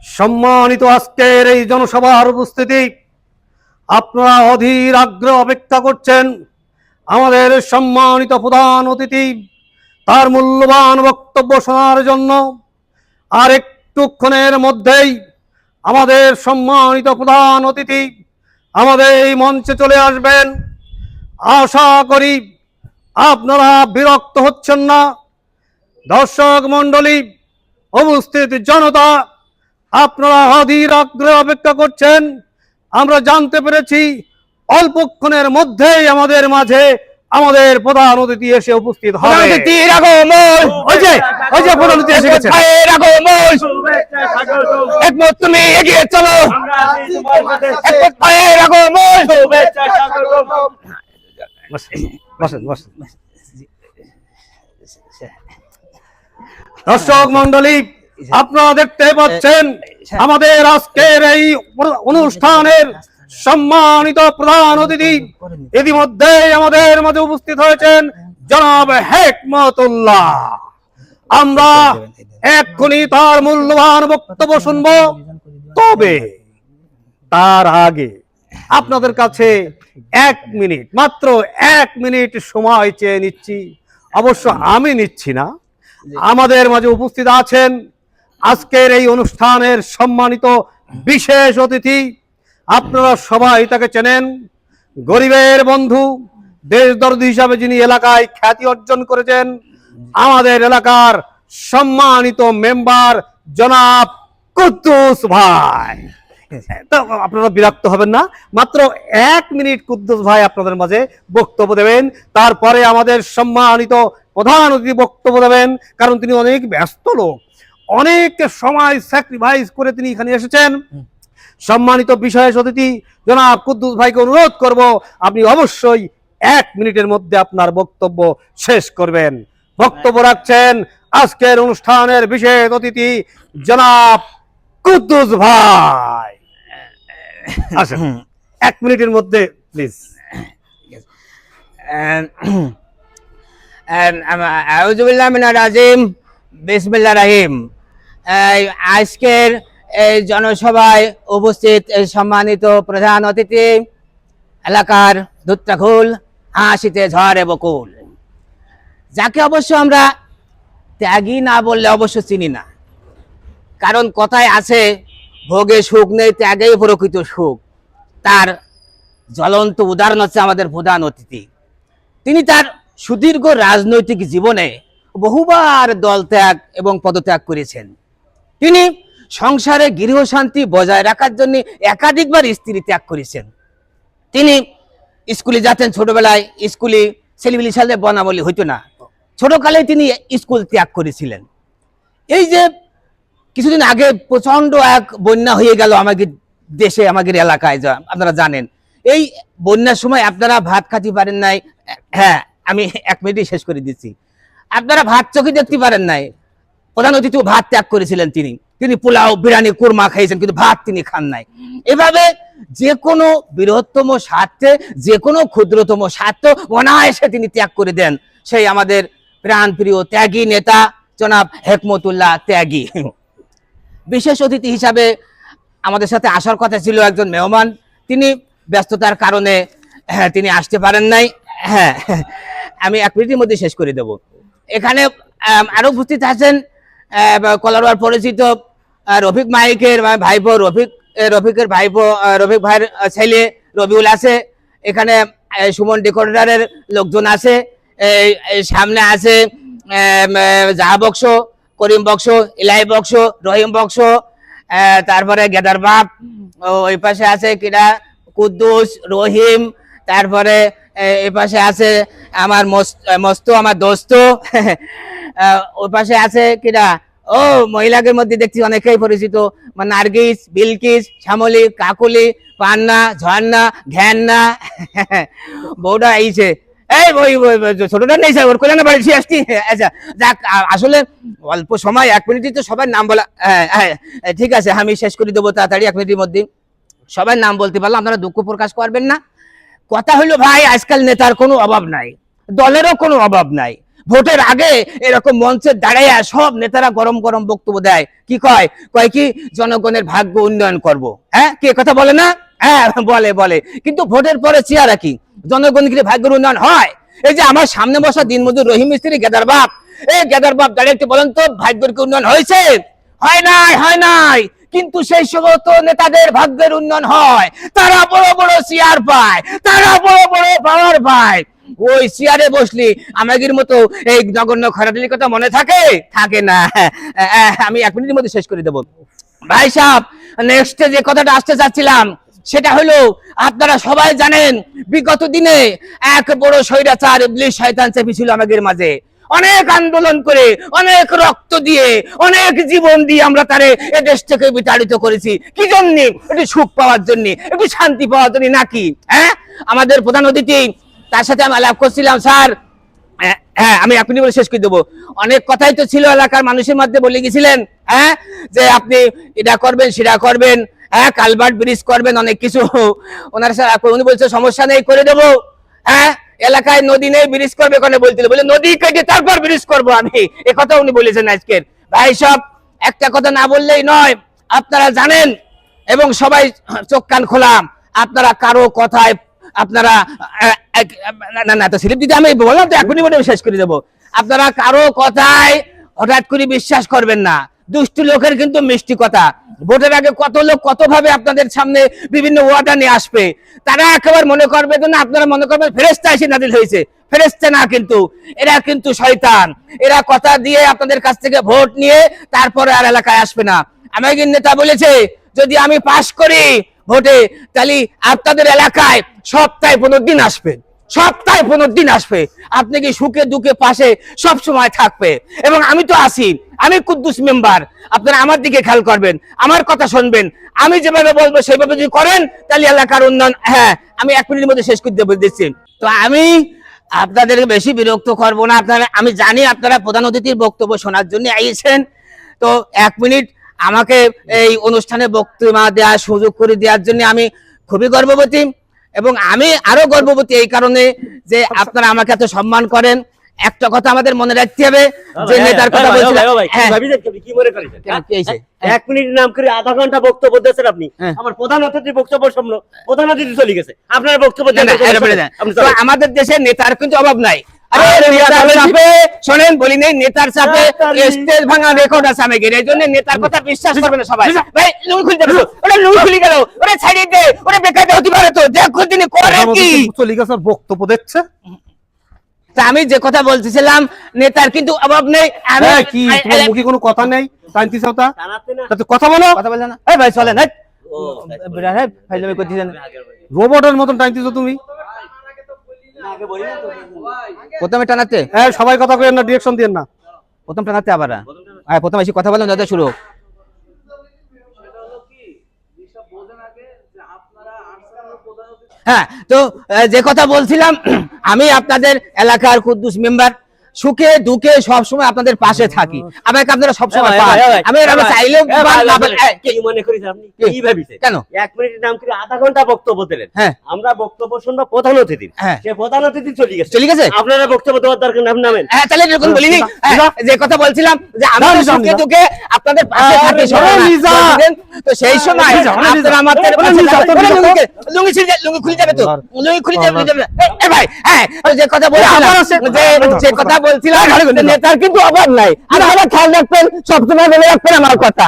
সম্মানিত আজকের এই জনসভার উপস্থিতি, আপনারা অধীর আগ্রহ অপেক্ষা করছেন আমাদের সম্মানিত প্রধান অতিথি তার মূল্যবান বক্তব্য শোনার জন্য। আর একটুক্ষণের মধ্যেই আমাদের সম্মানিত প্রধান অতিথি আমাদের এই মঞ্চে চলে আসবেন। আশা করি আপনারা বিরক্ত হচ্ছেন না। দর্শক মণ্ডলী, উপস্থিত জনতা, আপনারা অধীর আগ্রহে অপেক্ষা করছেন। আমরা জানতে পেরেছি অল্পক্ষণের মধ্যেই আমাদের মাঝে আমাদের প্রধান অতিথি এসে উপস্থিত হবে। প্রধান অতিথি এসে গেছে। একমত, তুমি এগিয়ে চলো। দর্শক মন্ডলী, আপনারা দেখতে পাচ্ছেন আমাদের আজকের এই অনুষ্ঠানের সম্মানিত প্রধান অতিথি ইতিমধ্যে আমাদের মাঝে উপস্থিত হয়েছেন জনাব হেকমতুল্লাহ। আমরা এক্ষুনি তার মূল্যবান বক্তব্য শুনব। তবে তার আগে আপনাদের কাছে 1 মিনিট, মাত্র 1 মিনিট সময় চেয়ে নিচ্ছি। অবশ্য আমি নিচ্ছি না, আমাদের মাঝে উপস্থিত আছেন আজকের এই অনুষ্ঠানের সম্মানিত বিশেষ অতিথি। আপনারা সবাই তাকে চেনেন, গরিবের বন্ধু, দেশদর্দী হিসাবে যিনি এলাকায় খ্যাতি অর্জন করেছেন, আমাদের এলাকার সম্মানিত মেম্বার জনাব কুদ্দুস ভাই। আপনারা বিরক্ত হবেন না, মাত্র 1 মিনিট কুদ্দুস ভাই আপনাদের মাঝে বক্তব্য দেবেন। তারপরে আমাদের সম্মানিত প্রধান অতিথি বক্তব্য দেবেন, কারণ তিনি অনেক ব্যস্ত লোক, অনেক সময় স্যাক্রিফাইস করে তিনি এখানে এসেছেন। সম্মানিত বিশেষ অতিথি জনাব কুদ্দুস ভাইকে অনুরোধ করব, আপনি অবশ্যই 1 মিনিটের মধ্যে আপনার বক্তব্য শেষ করবেন। বক্তব্য রাখছেন আজকের অনুষ্ঠানের বিশেষ অতিথি জনাব কুদ্দুস ভাই। আসেন 1 মিনিটের মধ্যে প্লিজ। আউযু বিল্লাহি মিনার রাজিম, বিসমিল্লাহির রহিম। আজকের এই জনসভায় উপস্থিত সম্মানিত প্রধান অতিথি, এলাকার দুত্রাখুল, হাসিতে ঝড়ে বকুল, যাকে অবশ্য আমরা ত্যাগী না বললে অবশ্য চিনি না। কারণ কথায় আছে, ভোগে সুখ নেই, ত্যাগেই প্রকৃত সুখ। তার জ্বলন্ত উদাহরণ হচ্ছে আমাদের প্রধান অতিথি। তিনি তার সুদীর্ঘ রাজনৈতিক জীবনে বহুবার দল ত্যাগ এবং পদত্যাগ করেছেন। তিনি সংসারে গৃহশান্তি বজায় রাখার জন্য একাধিকবার স্ত্রী ত্যাগ করেছেন। তিনি স্কুলে যেতেন, ছোটবেলায় স্কুলে ছেলেবেলি সালে বনাবলি হইতো না, ছোটকালে তিনি স্কুল ত্যাগ করেছিলেন। এই যে কিছুদিন আগে প্রচন্ড এক বন্যা হয়ে গেল আমাদের দেশে, আমাদের এলাকায়, যা আপনারা জানেন। এই বন্যার সময় আপনারা ভাত খাতে পারেন নাই। হ্যাঁ, আমি 1 মিনিটই শেষ করে দিচ্ছি। আপনারা ভাত চোখে দেখতে পারেন নাই। প্রধান অতিথি ভাত ত্যাগ করেছিলেন। তিনি পোলাও, বিরিয়ানি, কুরমা খাইছেন, কিন্তু ভাত তিনি খান নাই। এভাবে যে কোনো বৃহত্তম স্বার্থে, যে কোনো ক্ষুদ্রতম স্বার্থ অনায়াসে তিনি ত্যাগ করে দেন। সেই আমাদের প্রাণ প্রিয় ত্যাগী নেতা জনাব হেকমতুল্লাহ ত্যাগী। বিশেষ অতিথি হিসাবে আমাদের সাথে আসার কথা ছিল একজন মেহমান, তিনি ব্যস্ততার কারণে তিনি আসতে পারেন নাই। হ্যাঁ, আমি 1 মিনিটের মধ্যে শেষ করে দেব। এখানে আরো উপস্থিত আছেন কলারওয়ার পরিচিত রফিক মাইকের ভাইপো, রফিকের ভাইপো, রফিক ভাইয়ের ছেলে রবিউল আছে। এখানে সুমন ডেকোরেটরের লোকজন আছে। সামনে আছে জাহা বক্স, করিম বক্স, ইলাই বক্স, রহিম বক্স, তারপরে গেদার বাপ, ওই পাশে আছে কিনা কুদ্দুস, রহিম, তারপরে এই পাশে আছে আমার মস্ত, আমার দোস্ত, ওই পাশে আছে কিনা ও মহিলাদের মধ্যে দেখছি অনেকেই পরিচিত, নার্গিস, বিলকিস, শ্যামলী, কাকুলি, পান্না, ঝর্ণা, ঘ্যান্না, বউটা আইছে। এই ছোটটা নেই স্যার, ওর কোলে না বাড়ি আসছি। আচ্ছা যাক, আসলে অল্প সময়, 1 মিনিটই তো সবার নাম বলা। ঠিক আছে, আমি শেষ করে দেবো তাড়াতাড়ি 1 মিনিটের মধ্যে। সবার নাম বলতে পারলাম, আপনারা দুঃখ প্রকাশ করবেন না। কথা হইলো ভাই, আজকাল নেতার কোনো অভাব নাই, দলেরও কোনো অভাব নাই, ভোটের আগে এরকম মঞ্চে দাঁড়াইয়া সব নেতারা গরম গরম বক্তব্য দেয়, কি কয় কয় কি জনগণের ভাগ্য উন্নয়ন করব। হ্যাঁ, কে কথা বলে না? হ্যাঁ বলে বলে, কিন্তু ভোটের পরে চেয়ারা কি জনগণ কি ভাগ্যের উন্নয়ন হয়? এই যে আমার সামনে বসা দিনমজুর রহিম মিস্ত্রি গেদার বাপ, এই গেদার বাপ দাঁড়িয়ে একটু বলেন তো ভাগ্যের কি উন্নয়ন হয়েছে? হয় নাই, হয় নাই। কিন্তু সেই সমস্ত নেতাদের ভাগ্যের উন্নয়ন হয়, তারা বড় বড় চেয়ার পায়, তারা বড় বড় পাওয়ার পায়। ওই চেয়ারে বসলি আমাদের মতো এই নগণ্য খরাদির কথা মনে থাকে? থাকে না। আমি 1 মিনিটের মধ্যে শেষ করে দেবো ভাই সাহেব। নেক্সট যে কথাটা আসতে চাচ্ছিলাম সেটা হলো, আপনারা সবাই জানেন বিগত দিনে এক বড় স্বৈরাচার ইবলিশ শয়তান চেপেছিল আমাদের মাঝে। অনেক আন্দোলন করে, অনেক রক্ত দিয়ে, অনেক জীবন দিয়ে আমরা তারে এ দেশ থেকে বিতাড়িত করেছি। কি জন্য? একটু সুখ পাওয়ার জন্য, একটু শান্তি পাওয়ার জন্য নাকি? হ্যাঁ, আমাদের প্রধান অতিথি, তার সাথে আমি আলাপ করছিলাম। স্যার, হ্যাঁ আমি আপনি বলে শেষ করে দেবো। অনেক কথাই তো ছিল এলাকার মানুষের মধ্যে, বলে গেছিলেন হ্যাঁ যে আপনি এটা করবেন সেটা করবেন, হ্যাঁ কালভার্ট ব্রিজ করবেন, অনেক কিছু। ওনার উনি বলছে সমস্যা নেই, করে দেবো। হ্যাঁ, এলাকায় নদী নেই, ব্রিজ করবে কোনে বলছিল, বলে নদী কেটে তারপর ব্রিজ করবো আমি, এ কথা উনি বলেছেন আজকের। ভাই সব একটা কথা না বললেই নয়, আপনারা জানেন এবং সবাই চোখ কান খোলাম, আপনারা কারো কথায় আপনারা না না তো স্লিপ দিতে আমি বললাম তো 1 মিনিট মধ্যে শেষ করে দেবো। আপনারা কারো কথায় হঠাৎ করে বিশ্বাস করবেন না। দুষ্টু লোকের কিন্তু মিষ্টি কথা। ভোটের আগে কত লোক কত ভাবে আপনাদের সামনে বিভিন্ন ওয়াদা নিয়ে আসবে, তারা একেবারে মনে করবে না, আপনারা মনে করবেন ফেরেশতা এসে নাজিল হয়েছে। ফেরেশতা না, কিন্তু এরা কিন্তু শয়তান। এরা কথা দিয়ে আপনাদের কাছ থেকে ভোট নিয়ে তারপরে আর এলাকায় আসবে না। আমাদের নেতা বলেছে যদি আমি পাশ করি ভোটে, তাহলে আপনাদের এলাকায় সপ্তাহে 15 দিন আসবে, সপ্তাহে 15 দিন আসবে। আপনি কি সুখে দুঃখে পাশে সব সময় থাকবে, এবং আমি তো আছি, আমি কুদ্দুস মেম্বার। আপনারা আমার দিকে খেয়াল করবেন, আমার কথা শুনবেন, আমি যেভাবে বলবো সেভাবে যদি করেন তাহলে এলাকার উন্নয়ন। হ্যাঁ, আমি 1 মিনিটের মধ্যে শেষ করে দেবো দিচ্ছি। তো আমি আপনাদেরকে বেশি বিরক্ত করবো না। আপনারা, আমি জানি আপনারা প্রধান অতিথির বক্তব্য শোনার জন্য আইছেন, তো 1 মিনিট আমাকে এই অনুষ্ঠানে বক্তব্য দেওয়ার সুযোগ করে দেওয়ার জন্য আমি খুবই গর্ববতী, এবং আমি আরো গর্ববতী এই কারণে যে আপনারা আমাকে এত সম্মান করেন। একটা কথা আমাদের মনে রাখতে হবে, যে নেতার কথা বলছিলাম, কি মনে করেছেন 1 মিনিট নাম করে আধা ঘন্টা বক্তব্য দিয়েছেন আপনি। আমার প্রধান অতিথির বক্তব্য শুনলো, প্রধান অতিথি চলে গেছে, আপনার বক্তব্য আমাদের দেশে নেতার কিন্তু অভাব নাই। শোনেন, বলি নেই নেতার চাপে স্টেজ ভাঙা রেকর্ড আছে আমাদের, এই জন্য নেতার কথা বিশ্বাস করবে না সবাই। ভাই লুঙ্গি খুলতে গেল, ওটা লুঙ্গি খুলে গেল, ওটা ছাড়িয়ে দে, ওটা বেকায়দা হতে পারে তো, দেখো তিনি করে কি চলে গেছে, বক্তব্য দিচ্ছে। তা আমি যে কথা বলতেছিলাম, নেতার কিন্তু অভাব নেই। আমি কি তোমার মুখে কোনো কথা নেই? টাইনতি সাউতা কথা বলো, কথা বলছেন না? এই ভাই চলেন, রোবটের মতন টাইনতিছো তুমি। প্রথমে টানাতে সবাই কথা কইেন না, ডিরেকশন দিয়েন না। প্রথম টানাতে আবার প্রথম এসে কথা বলেন, দাদা শুরু। হ্যাঁ, তো যে কথা বলছিলাম, আমি আপনাদের এলাকার কুদ্দুস মেম্বার, সুখে দুঃখে সবসময় আপনাদের পাশে থাকি, আমাকে আপনারা সবসময় পান। আমি চাইলেও কি মনে করেছেন আপনি? কি ভাবিছেন? কেন 1 মিনিট নাম করে আধা ঘন্টা বক্তব্য দিলেন, আমরা বক্তব্য শুনবো প্রধান অতিথি, সে প্রধান অতিথি চলে গেছে, আপনারা বক্তব্য দেওয়ার দরকার নামেন। হ্যাঁ, তাহলে এরকম বলিনি। যে কথা বলছিলাম যে আমরা সুখে দুঃখে আপনাদের পাশে থাকি, তো সেই সময় আপনারা আমাদের লুঙ্গি খুলে যাবে তো, লুঙ্গি খুলে যাবে। এ ভাই, হ্যাঁ যে কথা বলছিলাম, যে কথা বলছিলাম, নেতার কিন্তু অভাব নাই। আর আমরা খেয়াল রাখবেন, সবসময় বলে রাখবেন আমার কথা।